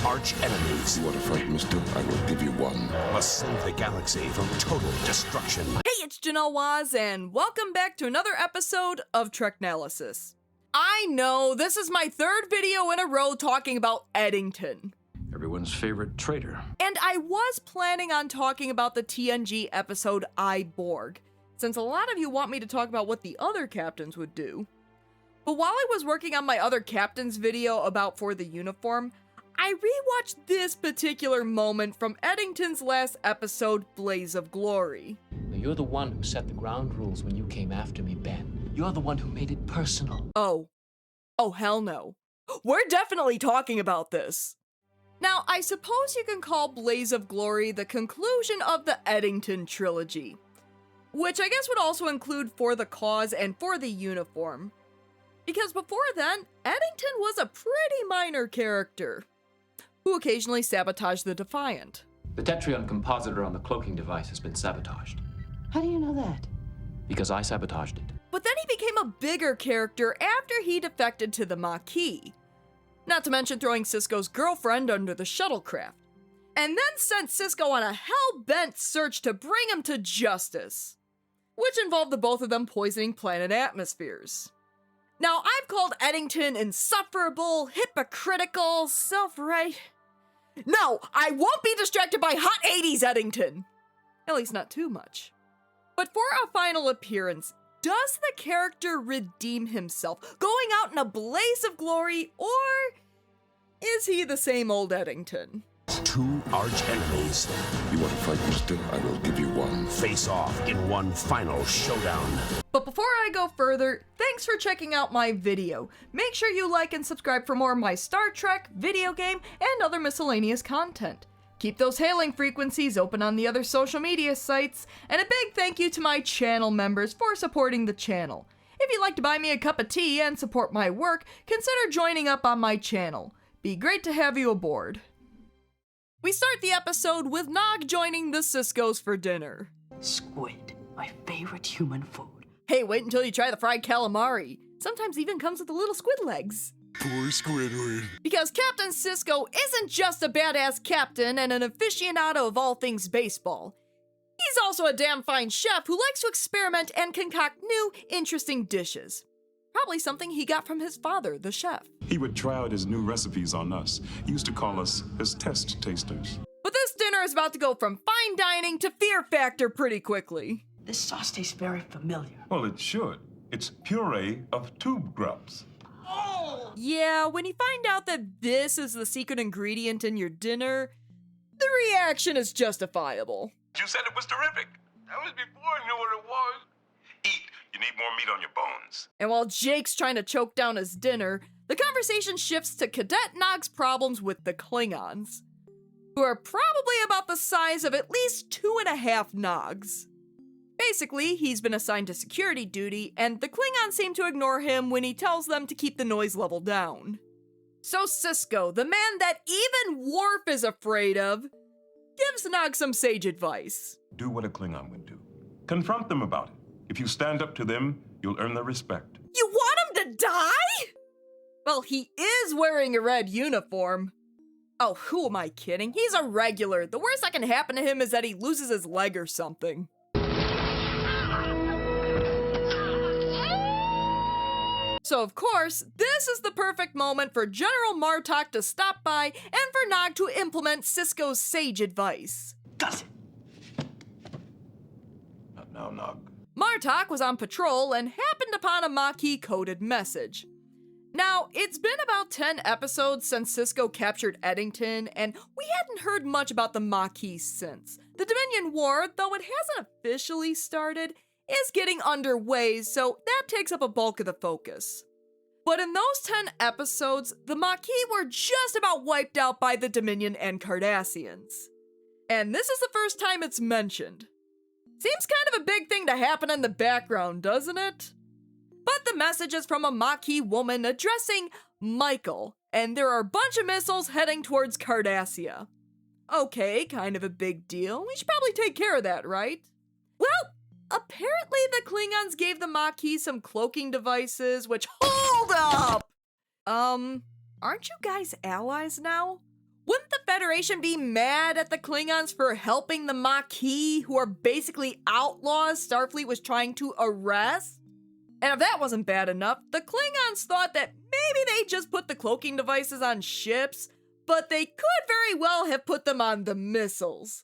arch enemies. You want to fight, mister? I will give you one. Must save the galaxy from total destruction. Hey, it's Janelle Waz, and welcome back to another episode of Treknalysis. I know, this is my third video in a row talking about Eddington. Everyone's favorite traitor. And I was planning on talking about the TNG episode I, Borg, since a lot of you want me to talk about what the other captains would do. But while I was working on my other captains video about For the Uniform, I rewatched this particular moment from Eddington's last episode, Blaze of Glory. You're the one who set the ground rules when you came after me, Ben. You're the one who made it personal. Oh hell no. We're definitely talking about this. Now, I suppose you can call Blaze of Glory the conclusion of the Eddington trilogy, which I guess would also include For the Cause and For the Uniform. Because before then, Eddington was a pretty minor character, who occasionally sabotaged the Defiant. The Tetrion compositor on the cloaking device has been sabotaged. How do you know that? Because I sabotaged it. But then he became a bigger character after he defected to the Maquis. Not to mention throwing Sisko's girlfriend under the shuttlecraft. And then sent Sisko on a hell-bent search to bring him to justice, which involved the both of them poisoning planet atmospheres. Now, I've called Eddington insufferable, hypocritical, self-right. No, I won't be distracted by hot 80s Eddington! At least not too much. But for a final appearance, does the character redeem himself, going out in a blaze of glory, or is he the same old Eddington? Two arch enemies You want to fight, mister? I will give you one. face off in one final showdown. But before I go further, thanks for checking out my video. Make sure you like and subscribe for more of my Star Trek, video game, and other miscellaneous content. Keep those hailing frequencies open on the other social media sites, and a big thank you to my channel members for supporting the channel. If you'd like to buy me a cup of tea and support my work, consider joining up on my channel. Be great to have you aboard. We start the episode with Nog joining the Siskos for dinner. Squid, my favorite human food. Hey, wait until you try the fried calamari. Sometimes even comes with the little squid legs. Poor Squidward. Because Captain Sisko isn't just a badass captain and an aficionado of all things baseball. He's also a damn fine chef who likes to experiment and concoct new, interesting dishes. Probably something he got from his father, the chef. He would try out his new recipes on us. He used to call us his test tasters. But this dinner is about to go from fine dining to fear factor pretty quickly. This sauce tastes very familiar. Well, it should. It's puree of tube grubs. Yeah, when you find out that this is the secret ingredient in your dinner, the reaction is justifiable. You said it was terrific. That was before I knew what it was. Eat. You need more meat on your bones. And while Jake's trying to choke down his dinner, the conversation shifts to Cadet Nog's problems with the Klingons, who are probably about the size of at least 2.5 Nogs. Basically, he's been assigned to security duty, and the Klingons seem to ignore him when he tells them to keep the noise level down. So Sisko, the man that even Worf is afraid of, gives Nog some sage advice. Do what a Klingon would do. Confront them about it. If you stand up to them, you'll earn their respect. You want him to die? Well, he is wearing a red uniform. Oh, who am I kidding? He's a regular. The worst that can happen to him is that he loses his leg or something. So of course, this is the perfect moment for General Martok to stop by and for Nog to implement Sisko's sage advice. Does it? Not now, Nog. Martok was on patrol and happened upon a Maquis-coded message. Now, it's been about 10 episodes since Sisko captured Eddington, and we hadn't heard much about the Maquis since. The Dominion War, though it hasn't officially started, is getting underway, so that takes up a bulk of the focus. But in those 10 episodes, the Maquis were just about wiped out by the Dominion and Cardassians. And this is the first time it's mentioned. Seems kind of a big thing to happen in the background, doesn't it? But the message is from a Maquis woman addressing Michael, and there are a bunch of missiles heading towards Cardassia. Okay, kind of a big deal. We should probably take care of that, right? Well, apparently the Klingons gave the Maquis some cloaking devices, which, hold up! Aren't you guys allies now? When Federation be mad at the Klingons for helping the Maquis, who are basically outlaws Starfleet was trying to arrest? And if that wasn't bad enough, the Klingons thought that maybe they just put the cloaking devices on ships, but they could very well have put them on the missiles.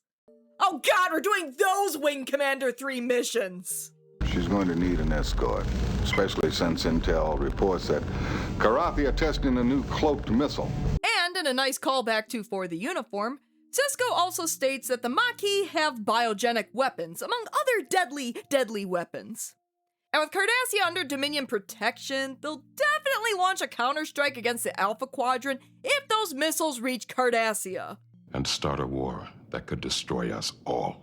Oh god, we're doing those Wing Commander 3 missions! She's going to need an escort, especially since intel reports that Karathi are testing a new cloaked missile. And in a nice callback to For the Uniform, Sisko also states that the Maquis have biogenic weapons, among other deadly weapons. And with Cardassia under Dominion protection, they'll definitely launch a counterstrike against the Alpha Quadrant if those missiles reach Cardassia. And start a war that could destroy us all.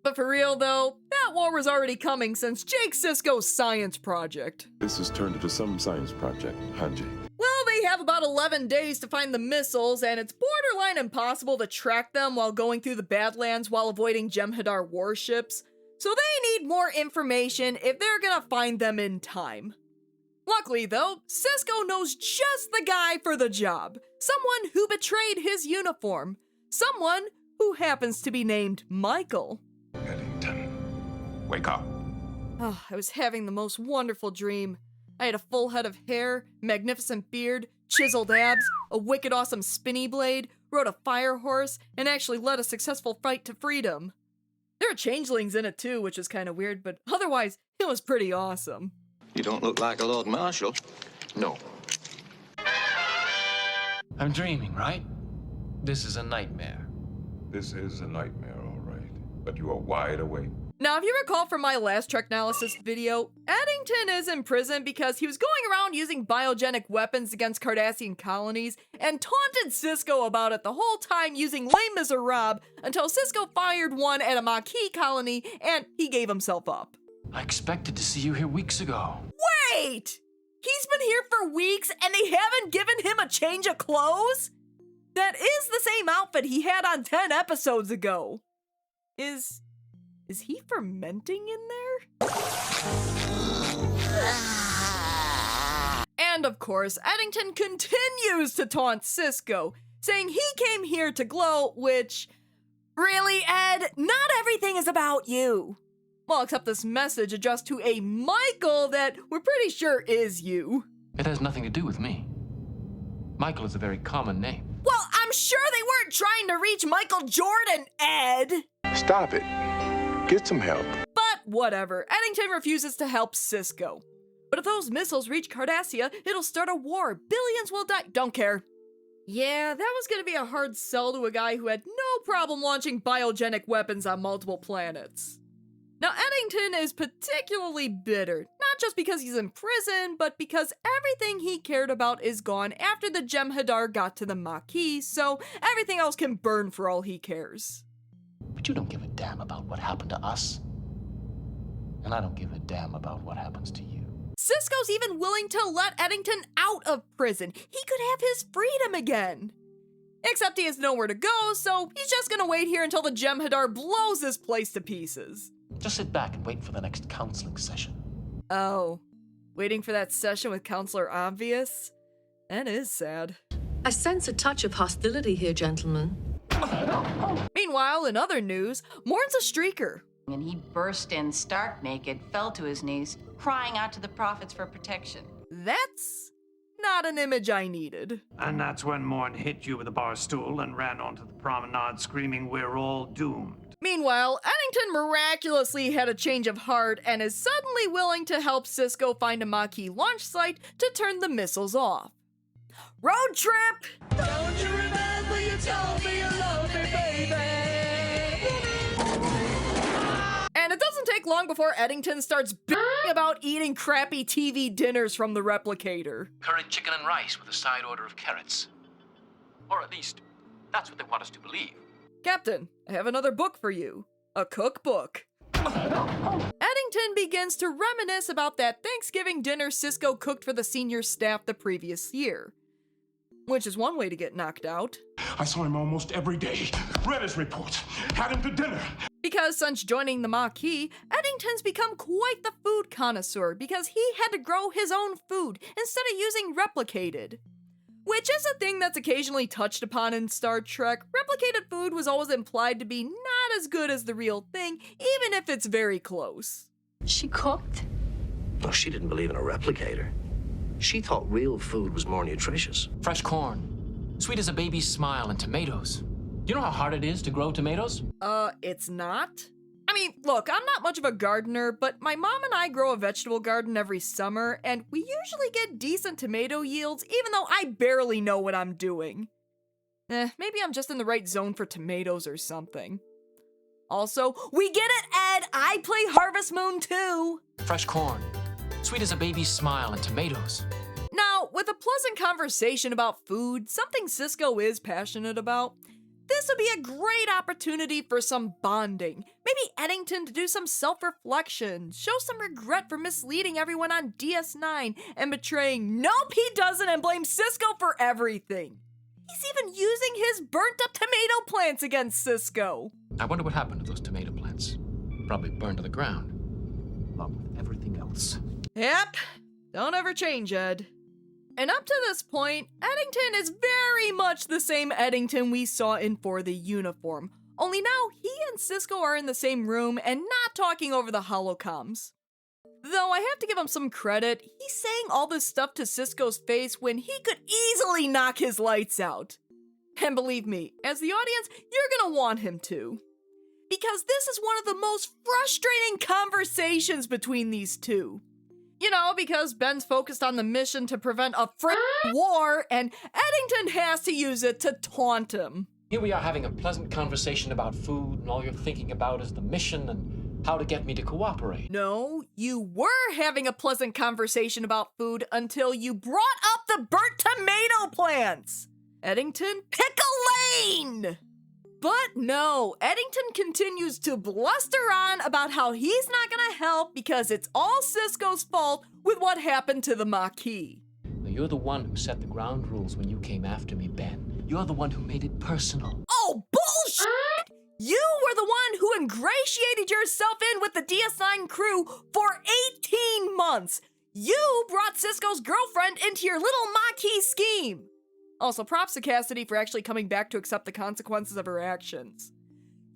But for real though, that war was already coming since Jake Sisko's science project. This has turned into some science project, Hanji. Well, they have about 11 days to find the missiles, and it's borderline impossible to track them while going through the Badlands while avoiding Jem'Hadar warships, so they need more information if they're gonna find them in time. Luckily though, Sisko knows just the guy for the job. Someone who betrayed his uniform. Someone who happens to be named Michael. Eddington, wake up. Oh, I was having the most wonderful dream. I had a full head of hair, magnificent beard, chiseled abs, a wicked awesome spinny blade, rode a fire horse, and actually led a successful fight to freedom. There are changelings in it too, which is kind of weird, but otherwise, it was pretty awesome. You don't look like a Lord Marshal. No. I'm dreaming, right? This is a nightmare. This is a nightmare, all right. But you are wide awake. Now, if you recall from my last Treknalysis video, Eddington is in prison because he was going around using biogenic weapons against Cardassian colonies and taunted Sisko about it the whole time using Les Miserables until Sisko fired one at a Maquis colony and he gave himself up. I expected to see you here weeks ago. Wait! He's been here for weeks and they haven't given him a change of clothes? That is the same outfit he had on 10 episodes ago. Is he fermenting in there? And of course, Eddington continues to taunt Sisko, saying he came here to glow, which, really, Ed, not everything is about you. Well, except this message addressed to a Michael that we're pretty sure is you. It has nothing to do with me. Michael is a very common name. Well, I'm sure they weren't trying to reach Michael Jordan, Ed. Stop it. Get some help. But whatever, Eddington refuses to help Sisko. But if those missiles reach Cardassia, it'll start a war. Billions will die. Don't care. Yeah, that was gonna be a hard sell to a guy who had no problem launching biogenic weapons on multiple planets. Now, Eddington is particularly bitter, not just because he's in prison, but because everything he cared about is gone after the Jem'Hadar got to the Maquis, so everything else can burn for all he cares. But you don't give a damn about what happened to us. And I don't give a damn about what happens to you. Sisko's even willing to let Eddington out of prison. He could have his freedom again. Except he has nowhere to go, so he's just gonna wait here until the Jem'Hadar blows this place to pieces. Just sit back and wait for the next counseling session. Oh, waiting for that session with Counselor Obvious? That is sad. I sense a touch of hostility here, gentlemen. Meanwhile, in other news, Morn's a streaker. And he burst in stark naked, fell to his knees, crying out to the prophets for protection. That's not an image I needed. And that's when Morn hit you with a bar stool and ran onto the promenade screaming, "We're all doomed." Meanwhile, Eddington miraculously had a change of heart and is suddenly willing to help Sisko find a Maquis launch site to turn the missiles off. Road trip! Don't you remember you told me you loved me, baby? And it doesn't take long before Eddington starts bitching about eating crappy TV dinners from the replicator. Curried chicken and rice with a side order of carrots. Or at least, that's what they want us to believe. Captain, I have another book for you. A cookbook. Eddington begins to reminisce about that Thanksgiving dinner Sisko cooked for the senior staff the previous year. Which is one way to get knocked out. I saw him almost every day. Read his reports. Had him to dinner. Because since joining the Maquis, Eddington's become quite the food connoisseur because he had to grow his own food instead of using replicated. Which is a thing that's occasionally touched upon in Star Trek. Replicated food was always implied to be not as good as the real thing, even if it's very close. She cooked? Well, she didn't believe in a replicator. She thought real food was more nutritious. Fresh corn, sweet as a baby's smile, and tomatoes. You know how hard it is to grow tomatoes? It's not? I mean, look, I'm not much of a gardener, but my mom and I grow a vegetable garden every summer, and we usually get decent tomato yields, even though I barely know what I'm doing. Maybe I'm just in the right zone for tomatoes or something. Also, we get it, Ed! I play Harvest Moon too! Fresh corn, sweet as a baby's smile, and tomatoes. Now, with a pleasant conversation about food, something Sisko is passionate about, this would be a great opportunity for some bonding. Maybe Eddington to do some self-reflection, show some regret for misleading everyone on DS9 and betraying nope he doesn't and blame Sisko for everything. He's even using his burnt-up tomato plants against Sisko. I wonder what happened to those tomato plants. Probably burned to the ground, along with everything else. Yep, don't ever change, Ed. And up to this point, Eddington is very much the same Eddington we saw in For the Uniform. Only now, he and Sisko are in the same room and not talking over the holocoms. Though I have to give him some credit, he's saying all this stuff to Sisko's face when he could easily knock his lights out. And believe me, as the audience, you're gonna want him to. Because this is one of the most frustrating conversations between these two. You know, because Ben's focused on the mission to prevent a war, and Eddington has to use it to taunt him. Here we are having a pleasant conversation about food, and all you're thinking about is the mission and how to get me to cooperate. No, you were having a pleasant conversation about food until you brought up the burnt tomato plants. Eddington, pick a lane! But no, Eddington continues to bluster on about how he's not gonna help because it's all Sisko's fault with what happened to the Maquis. Now, you're the one who set the ground rules when you came after me, Ben. You're the one who made it personal. Oh, bullshit! You were the one who ingratiated yourself in with the DS9 crew for 18 months. You brought Sisko's girlfriend into your little Maquis scheme. Also, props to Cassidy for actually coming back to accept the consequences of her actions.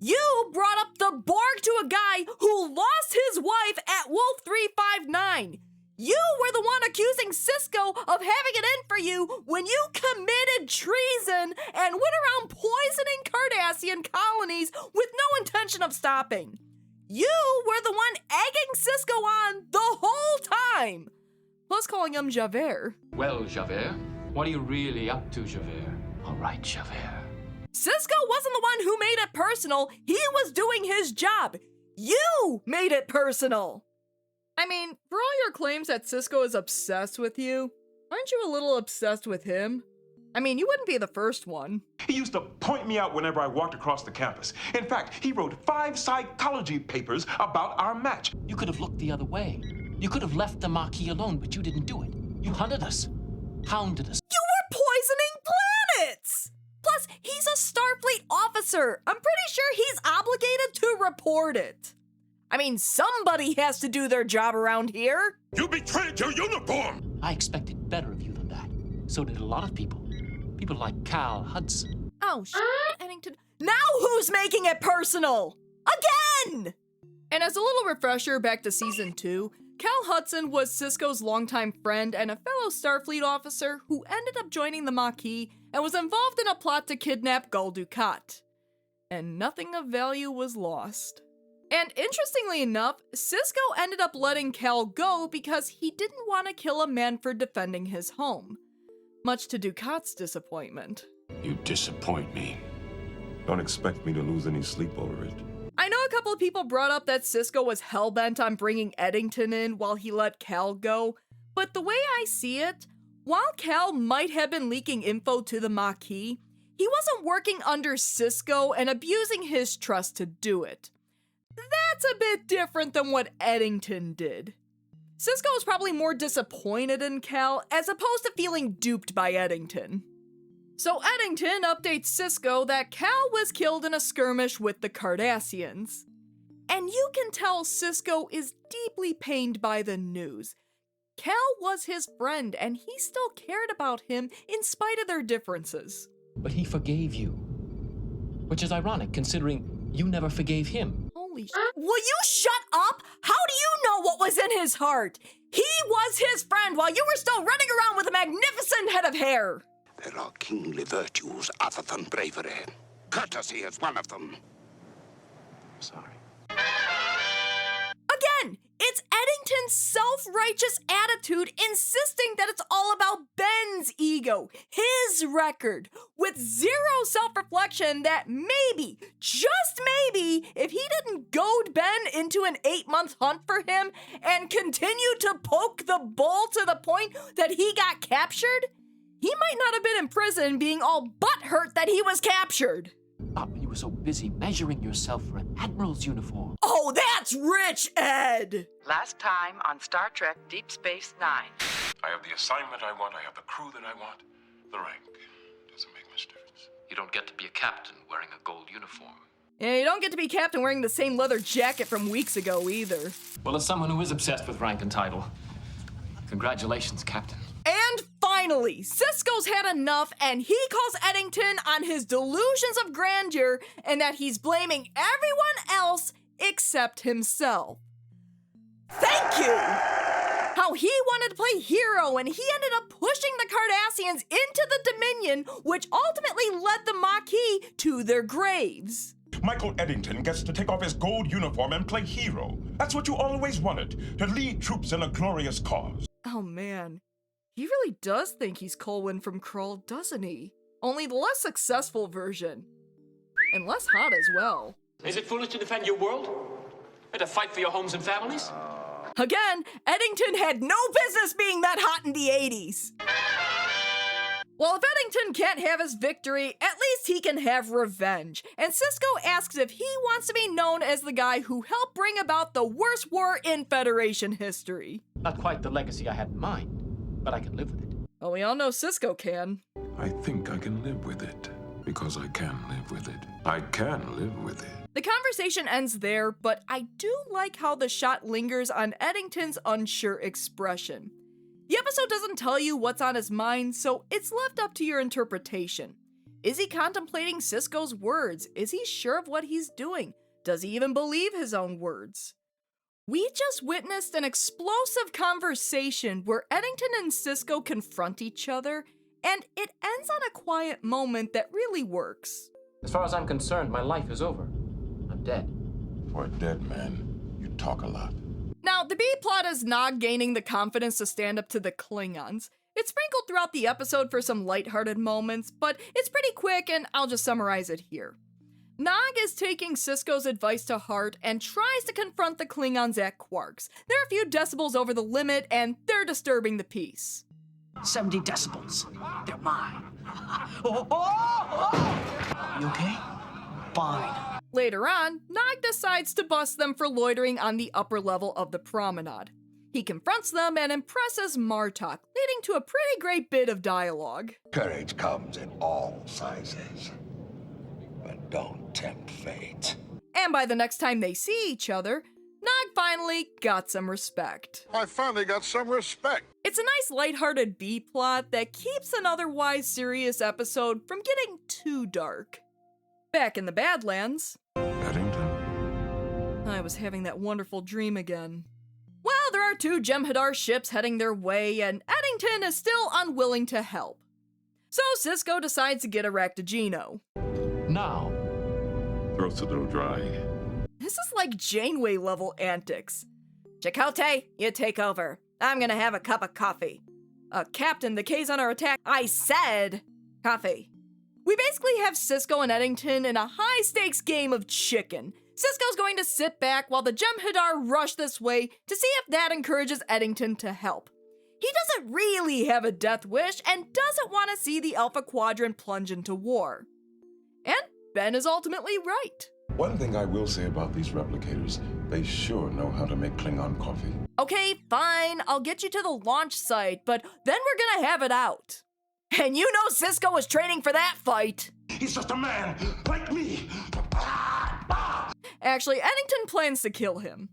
You brought up the Borg to a guy who lost his wife at Wolf 359. You were the one accusing Sisko of having it in for you when you committed treason and went around poisoning Cardassian colonies with no intention of stopping. You were the one egging Sisko on the whole time. Plus calling him Javert. Well, Javert, what are you really up to, Javert? All right, Javert. Sisko wasn't the one who made it personal. He was doing his job. You made it personal. I mean, for all your claims that Sisko is obsessed with you, aren't you a little obsessed with him? I mean, you wouldn't be the first one. He used to point me out whenever I walked across the campus. In fact, he wrote 5 psychology papers about our match. You could have looked the other way. You could have left the Maquis alone, but you didn't do it. You hunted us, hounded us. You were poisoning planets! Plus, he's a Starfleet officer. I'm pretty sure he's obligated to report it. I mean, somebody has to do their job around here. You betrayed your uniform! I expected better of you than that. So did a lot of people. People like Cal Hudson. Oh, shit, Eddington. Now who's making it personal? Again! And as a little refresher back to Season 2, Cal Hudson was Sisko's longtime friend and a fellow Starfleet officer who ended up joining the Maquis and was involved in a plot to kidnap Gul Dukat. And nothing of value was lost. And interestingly enough, Sisko ended up letting Cal go because he didn't want to kill a man for defending his home. Much to Dukat's disappointment. You disappoint me. Don't expect me to lose any sleep over it. I know a couple of people brought up that Sisko was hellbent on bringing Eddington in while he let Cal go, but the way I see it, while Cal might have been leaking info to the Maquis, he wasn't working under Sisko and abusing his trust to do it. That's a bit different than what Eddington did. Sisko was probably more disappointed in Cal as opposed to feeling duped by Eddington. So Eddington updates Sisko that Cal was killed in a skirmish with the Cardassians. and you can tell Sisko is deeply pained by the news. Cal was his friend, and he still cared about him in spite of their differences. But he forgave you, which is ironic considering you never forgave him. Holy Will you shut up? How do you know what was in his heart? He was his friend while you were still running around with a magnificent head of hair. There are kingly virtues other than bravery. Courtesy is one of them. Sorry. Again, it's Eddington's self-righteous attitude insisting that it's all about Ben's ego, his record, with zero self-reflection that maybe, just maybe, if he didn't goad Ben into an 8-month hunt for him and continue to poke the bull to the point that he got captured, he might not have been in prison being all butthurt that he was captured. Not when you were so busy measuring yourself for an admiral's uniform. Oh, that's rich, Ed! Last time on Star Trek Deep Space Nine. I have the assignment I want, I have the crew that I want. The rank doesn't make much difference. You don't get to be a captain wearing a gold uniform. Yeah, you don't get to be captain wearing the same leather jacket from weeks ago either. Well, as someone who is obsessed with rank and title, congratulations, Captain. And finally, Sisko's had enough, and he calls Eddington on his delusions of grandeur and that he's blaming everyone else except himself. Thank you! How he wanted to play hero, and he ended up pushing the Cardassians into the Dominion, which ultimately led the Maquis to their graves. Michael Eddington gets to take off his gold uniform and play hero. That's what you always wanted, to lead troops in a glorious cause. Oh man. He really does think he's Colwyn from Krull, doesn't he? Only the less successful version. And less hot as well. Is it foolish to defend your world? And to fight for your homes and families? Again, Eddington had no business being that hot in the 80s. Well, if Eddington can't have his victory, at least he can have revenge. And Sisko asks if he wants to be known as the guy who helped bring about the worst war in Federation history. Not quite the legacy I had in mind, but I can live with it. Well, we all know Sisko can. I think I can live with it, because I can live with it. I can live with it. The conversation ends there, but I do like how the shot lingers on Eddington's unsure expression. The episode doesn't tell you what's on his mind, so it's left up to your interpretation. Is he contemplating Sisko's words? Is he sure of what he's doing? Does he even believe his own words? We just witnessed an explosive conversation where Eddington and Sisko confront each other, and it ends on a quiet moment that really works. As far as I'm concerned, my life is over. I'm dead. For a dead man, you talk a lot. Now, the B-plot is Nog gaining the confidence to stand up to the Klingons. It's sprinkled throughout the episode for some lighthearted moments, but it's pretty quick and I'll just summarize it here. Nog is taking Sisko's advice to heart and tries to confront the Klingons at Quarks. They're a few decibels over the limit and they're disturbing the peace. 70 decibels. They're mine. You okay? Fine. Later on, Nog decides to bust them for loitering on the upper level of the promenade. He confronts them and impresses Martok, leading to a pretty great bit of dialogue. Courage comes in all sizes, but don't tempt fate. And by the next time they see each other, Nog finally got some respect. I finally got some respect. It's a nice lighthearted B-plot that keeps an otherwise serious episode from getting too dark. Back in the Badlands, Eddington? I was having that wonderful dream again. Well, there are 2 Jem'Hadar ships heading their way, and Eddington is still unwilling to help. So Sisko decides to get a Raktajino. Now. Throat's a little dry. This is like Janeway-level antics. Chakotay, you take over. I'm gonna have a cup of coffee. Captain, the K's under attack. I said coffee. We basically have Sisko and Eddington in a high-stakes game of chicken. Sisko's going to sit back while the Jem'Hadar rush this way to see if that encourages Eddington to help. He doesn't really have a death wish and doesn't want to see the Alpha Quadrant plunge into war. And Ben is ultimately right. One thing I will say about these replicators, they sure know how to make Klingon coffee. Okay, fine, I'll get you to the launch site, but then we're gonna have it out. And you know Sisko was training for that fight. He's just a man, like me. Actually, Eddington plans to kill him.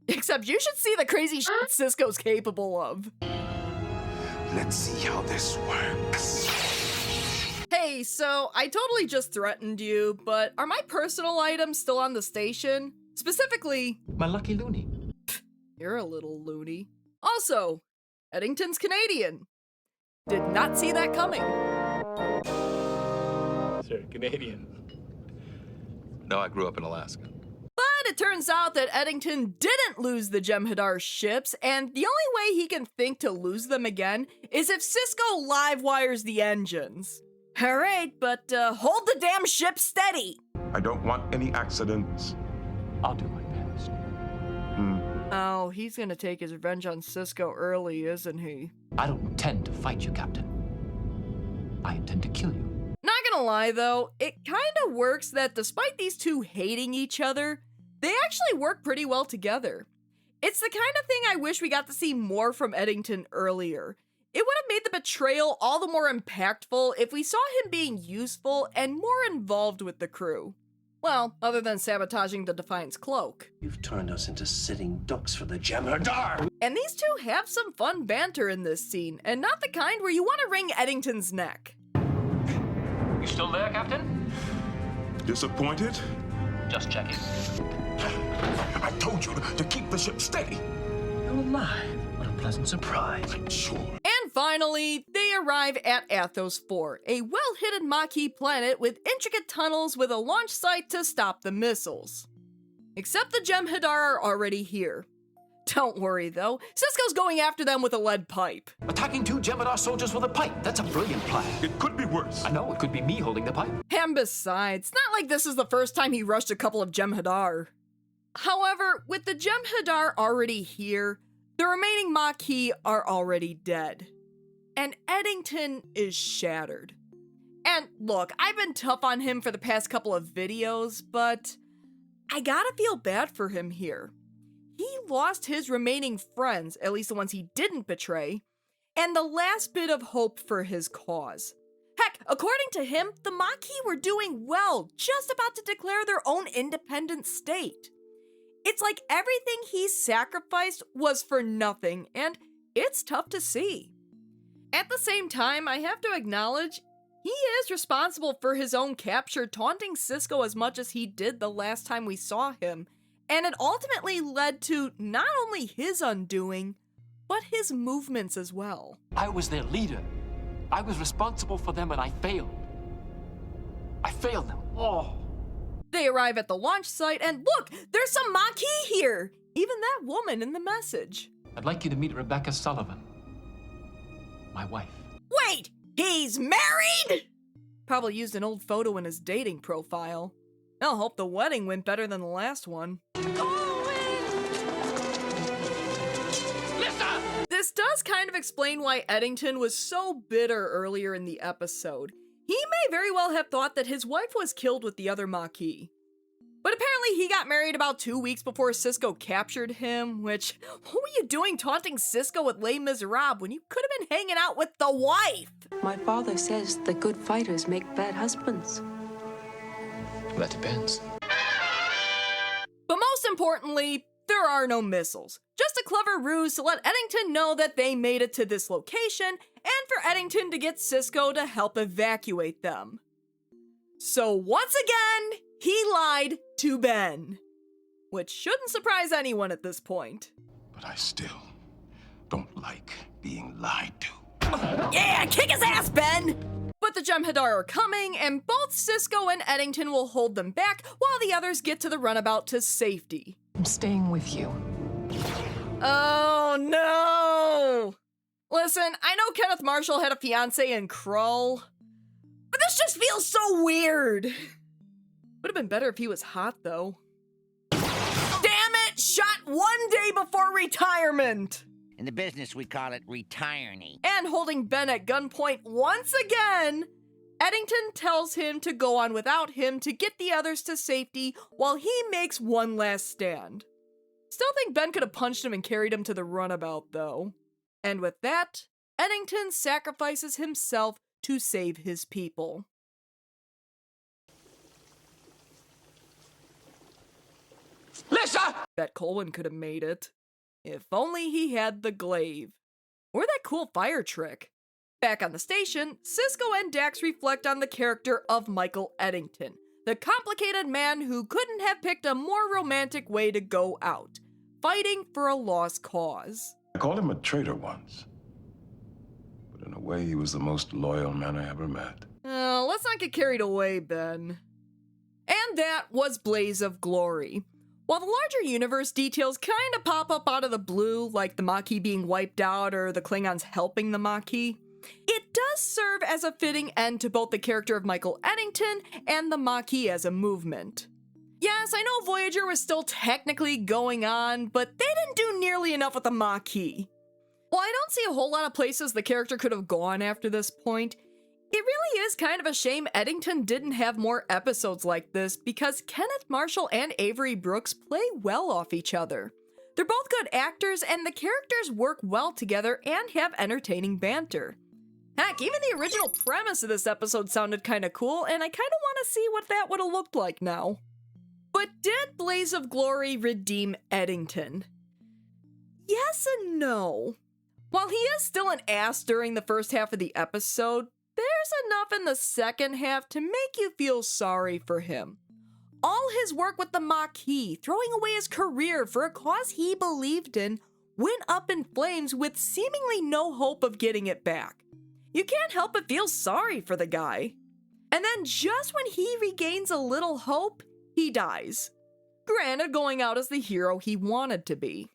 Except you should see the crazy shit Sisko's capable of. Let's see how this works. Hey, so I totally just threatened you, but are my personal items still on the station? Specifically, my lucky loony. You're a little loony. Also, Eddington's Canadian. Did not see that coming. Sir, Canadian. No, I grew up in Alaska. But it turns out that Eddington didn't lose the Jem'Hadar ships, and the only way he can think to lose them again is if Sisko live wires the engines. Alright, but hold the damn ship steady! I don't want any accidents. I'll do my best. Oh, he's gonna take his revenge on Sisko early, isn't he? I don't intend to fight you, Captain. I intend to kill you. Not gonna lie though, it kinda works that despite these two hating each other, they actually work pretty well together. It's the kind of thing I wish we got to see more from Eddington earlier. It would have made the betrayal all the more impactful if we saw him being useful and more involved with the crew. Well, other than sabotaging the Defiant's cloak. You've turned us into sitting ducks for the Jem'Hadar! And these two have some fun banter in this scene, and not the kind where you want to wring Eddington's neck. You still there, Captain? Disappointed? Just checking. I told you to keep the ship steady. You're alive. What a pleasant surprise. I'm sure. And finally, they arrive at Athos 4, a well-hidden Maquis planet with intricate tunnels with a launch site to stop the missiles. Except the Jem'Hadar are already here. Don't worry though, Sisko's going after them with a lead pipe. Attacking 2 Jem'Hadar soldiers with a pipe. That's a brilliant plan. It could be worse. I know, it could be me holding the pipe. And besides, it's not like this is the first time he rushed a couple of Jem'Hadar. However, with the Jem'Hadar already here, the remaining Maquis are already dead. And Eddington is shattered. And look, I've been tough on him for the past couple of videos, but I gotta feel bad for him here. He lost his remaining friends, at least the ones he didn't betray, and the last bit of hope for his cause. Heck, according to him, the Maquis were doing well, just about to declare their own independent state. It's like everything he sacrificed was for nothing, and it's tough to see. At the same time, I have to acknowledge, he is responsible for his own capture, taunting Sisko as much as he did the last time we saw him, and it ultimately led to not only his undoing, but his movements as well. I was their leader. I was responsible for them and I failed. I failed them. Oh. They arrive at the launch site and look, there's some Maquis here! Even that woman in the message. I'd like you to meet Rebecca Sullivan, my wife. Wait, he's married?! Probably used an old photo in his dating profile. I'll hope the wedding went better than the last one. This does kind of explain why Eddington was so bitter earlier in the episode. He may very well have thought that his wife was killed with the other Maquis. But apparently he got married about 2 weeks before Sisko captured him, which, what were you doing taunting Sisko with Les Miserables when you could have been hanging out with the wife? My father says that good fighters make bad husbands. That depends. But most importantly, there are no missiles. Just a clever ruse to let Eddington know that they made it to this location, and for Eddington to get Sisko to help evacuate them. So once again, he lied to Ben. Which shouldn't surprise anyone at this point. But I still don't like being lied to. Yeah, kick his ass, Ben! But the Jem'Hadar are coming, and both Sisko and Eddington will hold them back while the others get to the runabout to safety. I'm staying with you. Oh no! Listen, I know Kenneth Marshall had a fiance in Krull, but this just feels so weird. Would have been better if he was hot, though. Damn it! Shot 1 day before retirement! In the business, we call it retiring. And holding Ben at gunpoint once again, Eddington tells him to go on without him to get the others to safety while he makes one last stand. Still think Ben could have punched him and carried him to the runabout, though. And with that, Eddington sacrifices himself to save his people. Lisa! Bet Colwyn could have made it. If only he had the glaive. Or that cool fire trick. Back on the station, Sisko and Dax reflect on the character of Michael Eddington, the complicated man who couldn't have picked a more romantic way to go out, fighting for a lost cause. I called him a traitor once. But in a way, he was the most loyal man I ever met. Let's not get carried away, Ben. And that was Blaze of Glory. While the larger universe details kind of pop up out of the blue, like the Maquis being wiped out or the Klingons helping the Maquis, it does serve as a fitting end to both the character of Michael Eddington and the Maquis as a movement. Yes, I know Voyager was still technically going on, but they didn't do nearly enough with the Maquis. While I don't see a whole lot of places the character could have gone after this point, it really is kind of a shame Eddington didn't have more episodes like this because Kenneth Marshall and Avery Brooks play well off each other. They're both good actors and the characters work well together and have entertaining banter. Heck, even the original premise of this episode sounded kind of cool and I kind of want to see what that would have looked like now. But did Blaze of Glory redeem Eddington? Yes and no. While he is still an ass during the first half of the episode, there's enough in the second half to make you feel sorry for him. All his work with the Maquis, throwing away his career for a cause he believed in, went up in flames with seemingly no hope of getting it back. You can't help but feel sorry for the guy. And then just when he regains a little hope, he dies. Granted, going out as the hero he wanted to be.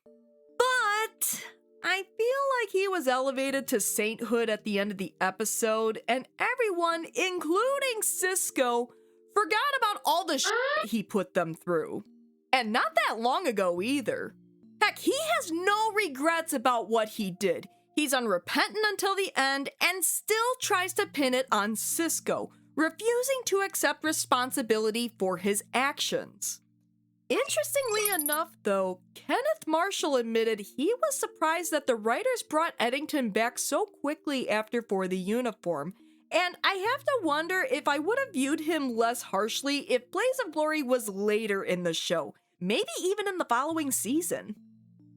But I feel like he was elevated to sainthood at the end of the episode, and everyone, including Sisko, forgot about all the shit he put them through. And not that long ago either. Heck, he has no regrets about what he did. He's unrepentant until the end and still tries to pin it on Sisko, refusing to accept responsibility for his actions. Interestingly enough, though, Kenneth Marshall admitted he was surprised that the writers brought Eddington back so quickly after For the Uniform, and I have to wonder if I would have viewed him less harshly if Blaze of Glory was later in the show, maybe even in the following season.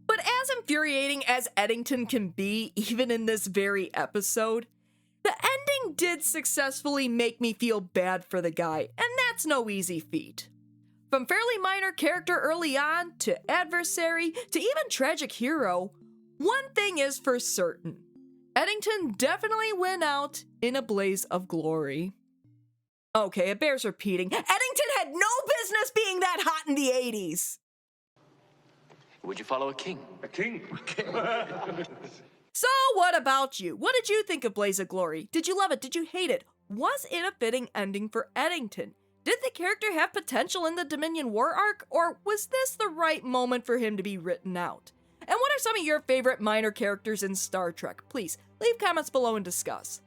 But as infuriating as Eddington can be, even in this very episode, the ending did successfully make me feel bad for the guy, and that's no easy feat. From fairly minor character early on, to adversary, to even tragic hero, one thing is for certain. Eddington definitely went out in a blaze of glory. Okay, it bears repeating. Eddington had no business being that hot in the 80s! Would you follow a king? A king? So what about you? What did you think of Blaze of Glory? Did you love it? Did you hate it? Was it a fitting ending for Eddington? Did the character have potential in the Dominion War arc, or was this the right moment for him to be written out? And what are some of your favorite minor characters in Star Trek? Please, leave comments below and discuss.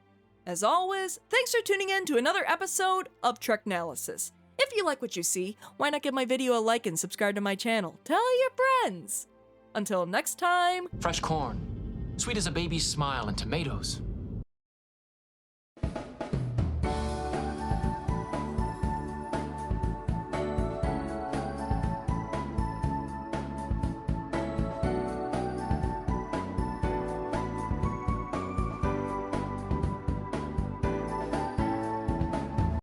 As always, thanks for tuning in to another episode of Treknalysis. If you like what you see, why not give my video a like and subscribe to my channel? Tell your friends! Until next time... Fresh corn, sweet as a baby's smile, and tomatoes.